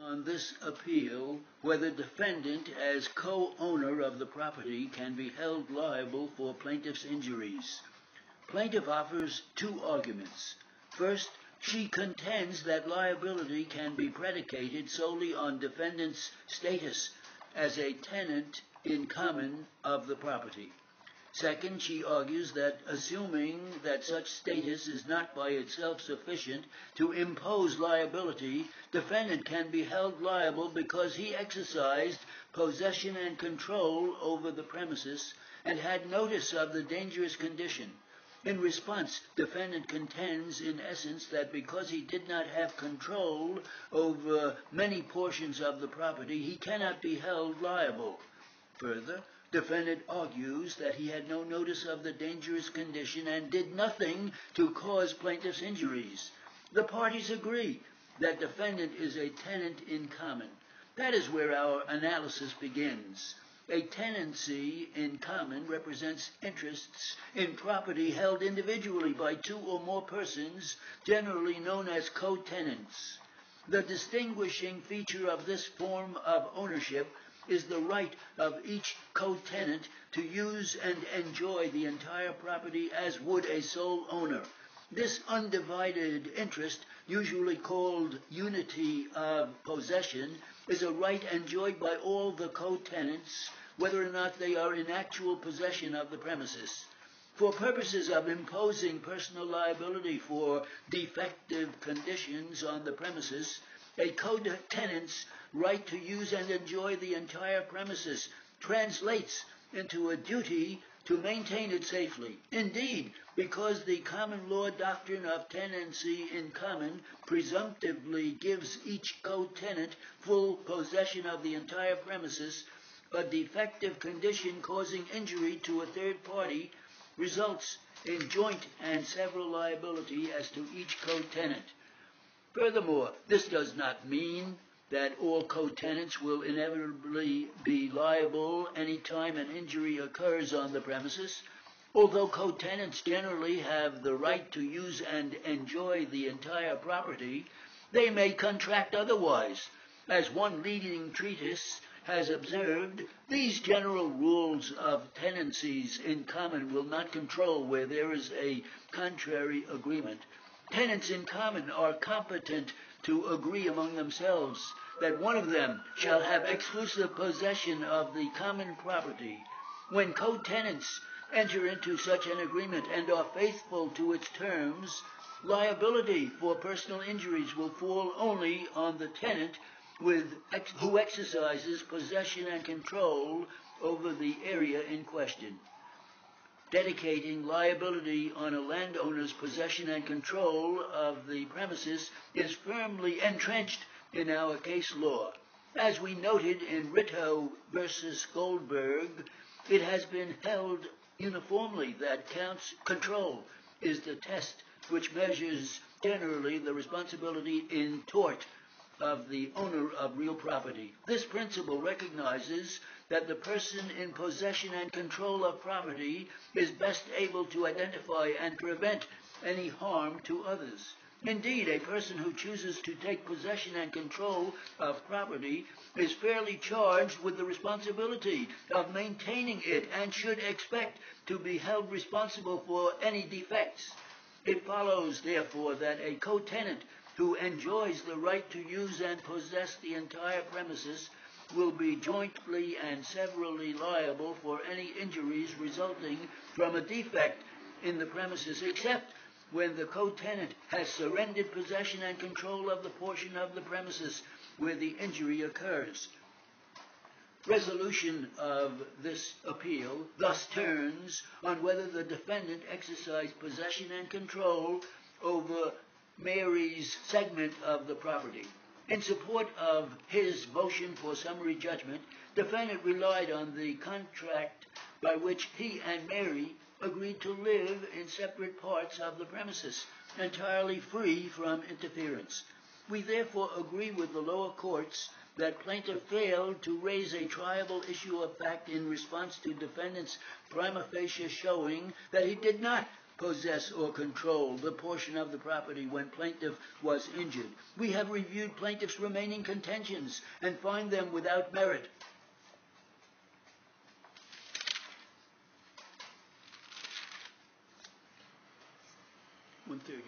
on this appeal whether defendant, as co-owner of the property, can be held liable for plaintiff's injuries. Plaintiff offers two arguments. First, she contends that liability can be predicated solely on defendant's status as a tenant in common of the property. Second, she argues that assuming that such status is not by itself sufficient to impose liability, defendant can be held liable because he exercised possession and control over the premises and had notice of the dangerous condition. In response, defendant contends in essence that because he did not have control over many portions of the property, he cannot be held liable. Further, defendant argues that he had no notice of the dangerous condition and did nothing to cause plaintiff's injuries. The parties agree that defendant is a tenant in common. That is where our analysis begins. A tenancy in common represents interests in property held individually by two or more persons, generally known as co-tenants. The distinguishing feature of this form of ownership is the right of each co-tenant to use and enjoy the entire property as would a sole owner. This undivided interest, usually called unity of possession, is a right enjoyed by all the co-tenants, whether or not they are in actual possession of the premises. For purposes of imposing personal liability for defective conditions on the premises, a co-tenant's right to use and enjoy the entire premises translates into a duty to maintain it safely. Indeed, because the common law doctrine of tenancy in common presumptively gives each co-tenant full possession of the entire premises, a defective condition causing injury to a third party results in joint and several liability as to each co-tenant. Furthermore, this does not mean that all co-tenants will inevitably be liable any time an injury occurs on the premises. Although co-tenants generally have the right to use and enjoy the entire property, they may contract otherwise. As one leading treatise has observed, these general rules of tenancies in common will not control where there is a contrary agreement. Tenants in common are competent to agree among themselves that one of them shall have exclusive possession of the common property. When co-tenants enter into such an agreement and are faithful to its terms, liability for personal injuries will fall only on the tenant who exercises possession and control over the area in question. Dedicating liability on a landowner's possession and control of the premises is firmly entrenched in our case law. As we noted in Ritto versus Goldberg, it has been held uniformly that control is the test which measures generally the responsibility in tort of the owner of real property. This principle recognizes that the person in possession and control of property is best able to identify and prevent any harm to others. Indeed, a person who chooses to take possession and control of property is fairly charged with the responsibility of maintaining it and should expect to be held responsible for any defects. It follows, therefore, that a co-tenant who enjoys the right to use and possess the entire premises will be jointly and severally liable for any injuries resulting from a defect in the premises, except when the co-tenant has surrendered possession and control of the portion of the premises where the injury occurs. Resolution of this appeal thus turns on whether the defendant exercised possession and control over Mary's segment of the property. In support of his motion for summary judgment, defendant relied on the contract by which he and Mary agreed to live in separate parts of the premises, entirely free from interference. We therefore agree with the lower courts that plaintiff failed to raise a triable issue of fact in response to defendant's prima facie showing that he did not possess, or control the portion of the property when plaintiff was injured. We have reviewed plaintiff's remaining contentions and find them without merit. 130.